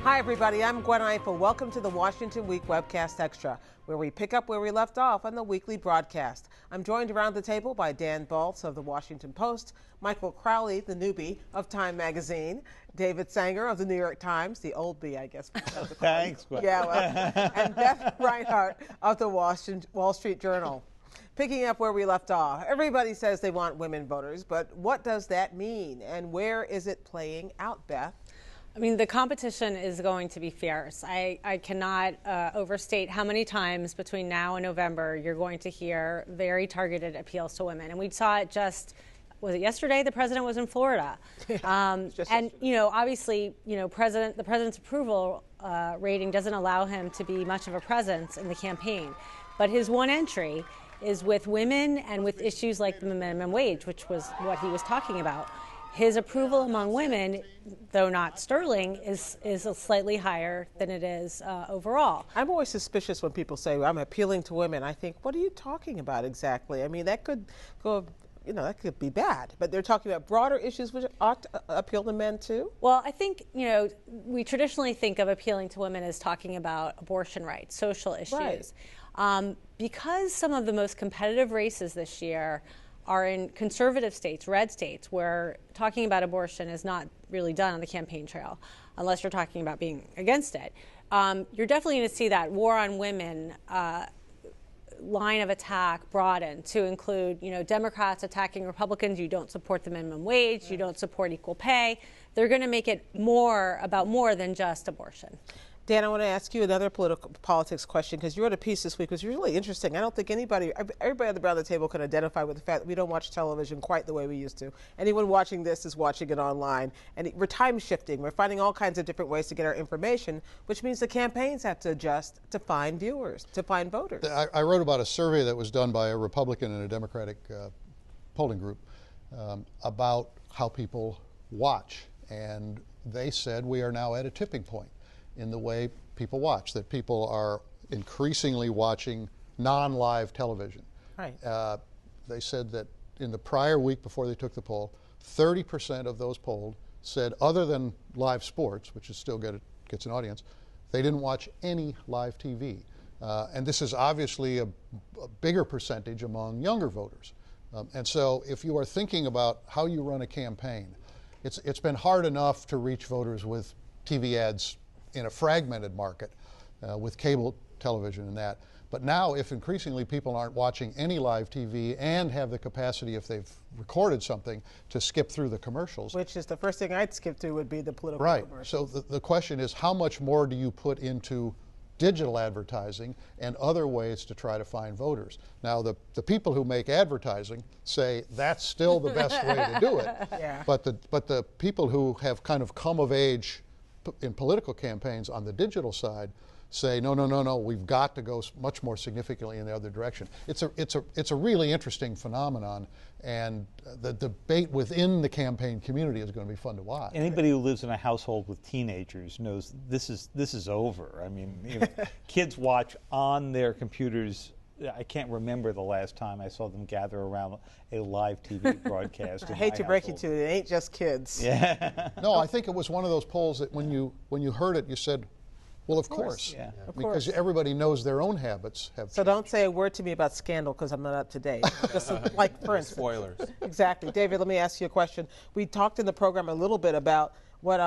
Hi, everybody. I'm Gwen Eiffel. Welcome to the Washington Week Webcast Extra, where we pick up where we left off on the weekly broadcast. I'm joined around the table by Dan Balz of the Washington Post, Michael Crowley, the newbie of Time Magazine, David Sanger of the New York Times, the old bee, I guess. Thanks, Gwen. Yeah, well, and Beth Reinhardt of the Wall Street Journal. Picking up where we left off, everybody says they want women voters, but what does that mean, and where is it playing out, Beth? I mean, the competition is going to be fierce. I cannot overstate how many times between now and November you're going to hear very targeted appeals to women. And we saw it was it yesterday? The president was in Florida. And, you know, obviously, you know, the president's approval rating doesn't allow him to be much of a presence in the campaign. But his one entry is with women and with issues like the minimum wage, which was what he was talking about. His approval among women, though not sterling, is slightly higher than it is overall. I'm always suspicious when people say, well, I'm appealing to women. I think, what are you talking about exactly? I mean, that could go, you know, that could be bad. But they're talking about broader issues which ought to appeal to men, too? Well, I think, you know, we traditionally think of appealing to women as talking about abortion rights, social issues. Right. Because some of the most competitive races this year are in conservative states, red states, where talking about abortion is not really done on the campaign trail, unless you're talking about being against it. You're definitely going to see that war on women line of attack broaden to include, you know, Democrats attacking Republicans. You don't support the minimum wage. You don't support equal pay. They're going to make it more than just abortion. Dan, I want to ask you another politics question, because you wrote a piece this week which was really interesting. I don't think everybody around the table can identify with the fact that we don't watch television quite the way we used to. Anyone watching this is watching it online. And we're time shifting. We're finding all kinds of different ways to get our information, which means the campaigns have to adjust to find viewers, to find voters. I wrote about a survey that was done by a Republican and a Democratic polling group about how people watch. And they said we are now at a tipping point in the way people watch, that people are increasingly watching non-live television. Right. They said that in the prior week before they took the poll, 30% of those polled said, other than live sports, which is still gets an audience, they didn't watch any live TV. And this is obviously a bigger percentage among younger voters. And so if you are thinking about how you run a campaign, it's been hard enough to reach voters with TV ads in a fragmented market with cable television and that. But now, if increasingly people aren't watching any live TV and have the capacity, if they've recorded something, to skip through the commercials. Which is the first thing I'd skip through would be the political commercials. So the question is, how much more do you put into digital advertising and other ways to try to find voters? Now, the people who make advertising say that's still the best way to do it. Yeah. But the people who have kind of come of age in political campaigns on the digital side say, no, we've got to go much more significantly in the other direction. It's a really interesting phenomenon, and the debate within the campaign community is going to be fun to watch. Anybody who lives in a household with teenagers knows this is over. I mean, you know, kids watch on their computers. I can't remember the last time I saw them gather around a live TV broadcast. I hate to break it to you, it ain't just kids. Yeah. No, I think it was one of those polls that when you heard it, you said, well, of course. Yeah. Because everybody knows their own habits have changed. So don't say a word to me about scandal, because I'm not up to date. Just like, for instance. Spoilers. Exactly. David, let me ask you a question. We talked in the program a little bit about what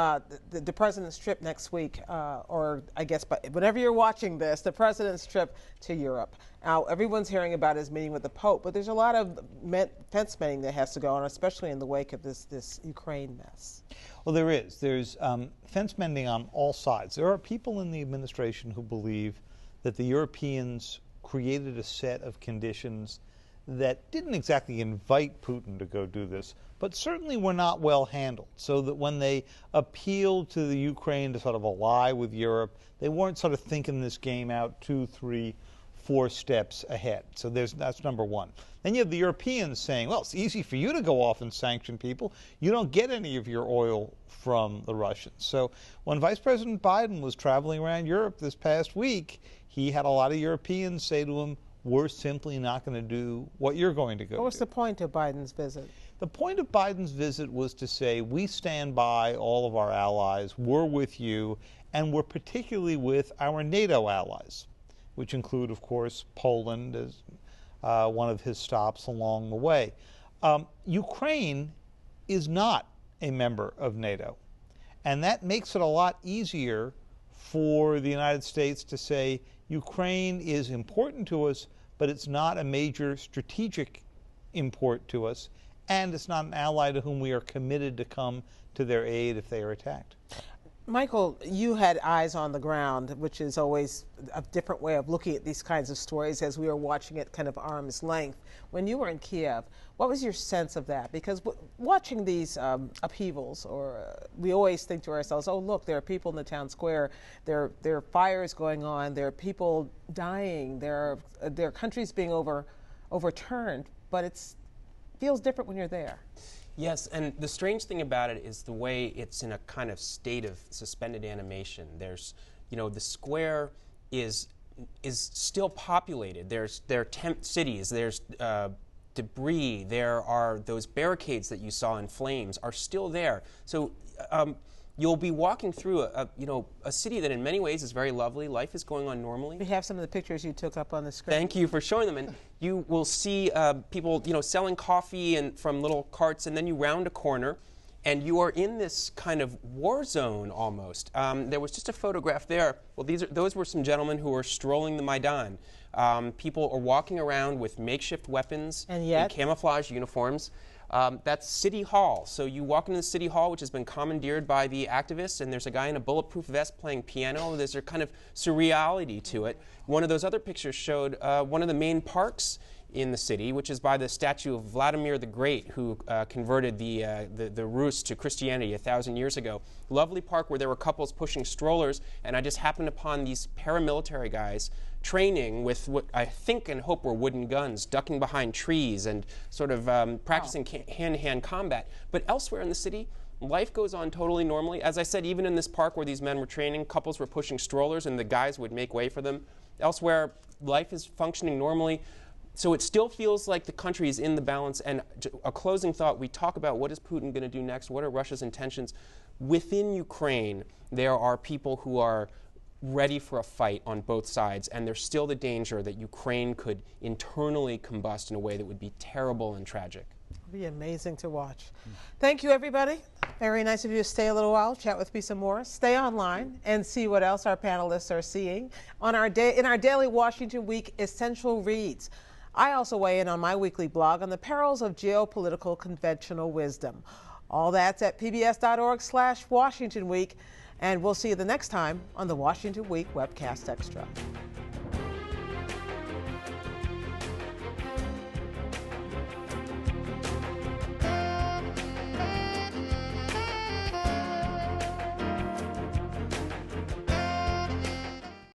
the president's trip next week, or I guess whenever you're watching this, the president's trip to Europe. Now, everyone's hearing about his meeting with the Pope, but there's a lot of fence mending that has to go on, especially in the wake of this Ukraine mess. Well, there is. There's fence mending on all sides. There are people in the administration who believe that the Europeans created a set of conditions that didn't exactly invite Putin to go do this, but certainly were not well handled, so that when they appealed to the Ukraine to sort of ally with Europe, they weren't sort of thinking this game out 2, 3, 4 steps ahead. So that's number one. Then you have the Europeans saying, well, it's easy for you to go off and sanction people. You don't get any of your oil from the Russians. So when Vice President Biden was traveling around Europe this past week, he had a lot of Europeans say to him, we're simply not going to do what you're going to go do. What was the point of Biden's visit? The point of Biden's visit was to say, we stand by all of our allies, we're with you, and we're particularly with our NATO allies, which include, of course, Poland as one of his stops along the way. Ukraine is not a member of NATO, and that makes it a lot easier for the United States to say Ukraine is important to us, but it's not a major strategic import to us, and it's not an ally to whom we are committed to come to their aid if they are attacked. Michael, you had eyes on the ground, which is always a different way of looking at these kinds of stories as we were watching it kind of arm's length. When you were in Kiev, what was your sense of that? Because watching these upheavals, we always think to ourselves, oh, look, there are people in the town square, there are fires going on, there are people dying, there are countries being overturned, but it feels different when you're there. Yes, and the strange thing about it is the way it's in a kind of state of suspended animation. There's, the square is still populated. There are tent cities. There's debris. There are those barricades that you saw in flames are still there. So you'll be walking through a city that in many ways is very lovely. Life is going on normally. We have some of the pictures you took up on the screen. Thank you for showing them. And you will see people, selling coffee and from little carts, and then you round a corner, and you are in this kind of war zone almost. There was just a photograph there. Well, those were some gentlemen who were strolling the Maidan. People are walking around with makeshift weapons and camouflage uniforms. That's City Hall. So you walk into the City Hall, which has been commandeered by the activists, and there's a guy in a bulletproof vest playing piano. There's a kind of surreality to it. One of those other pictures showed one of the main parks in the city, which is by the statue of Vladimir the Great, who converted the Rus to Christianity 1,000 years ago. Lovely park where there were couples pushing strollers, and I just happened upon these paramilitary guys training with what I think and hope were wooden guns, ducking behind trees and sort of practicing hand-to-hand combat. But elsewhere in the city, life goes on totally normally. As I said, even in this park where these men were training, couples were pushing strollers and the guys would make way for them. Elsewhere, life is functioning normally. So it still feels like the country is in the balance. And a closing thought, we talk about what is Putin going to do next, what are Russia's intentions. Within Ukraine, there are people who are ready for a fight on both sides, and there's still the danger that Ukraine could internally combust in a way that would be terrible and tragic. It would be amazing to watch. Thank you, everybody. Very nice of you to stay a little while, chat with me some more. Stay online and see what else our panelists are seeing on in our daily Washington Week Essential Reads. I also weigh in on my weekly blog on the perils of geopolitical conventional wisdom. All that's at pbs.org/Washington Week. And we'll see you the next time on the Washington Week Webcast Extra.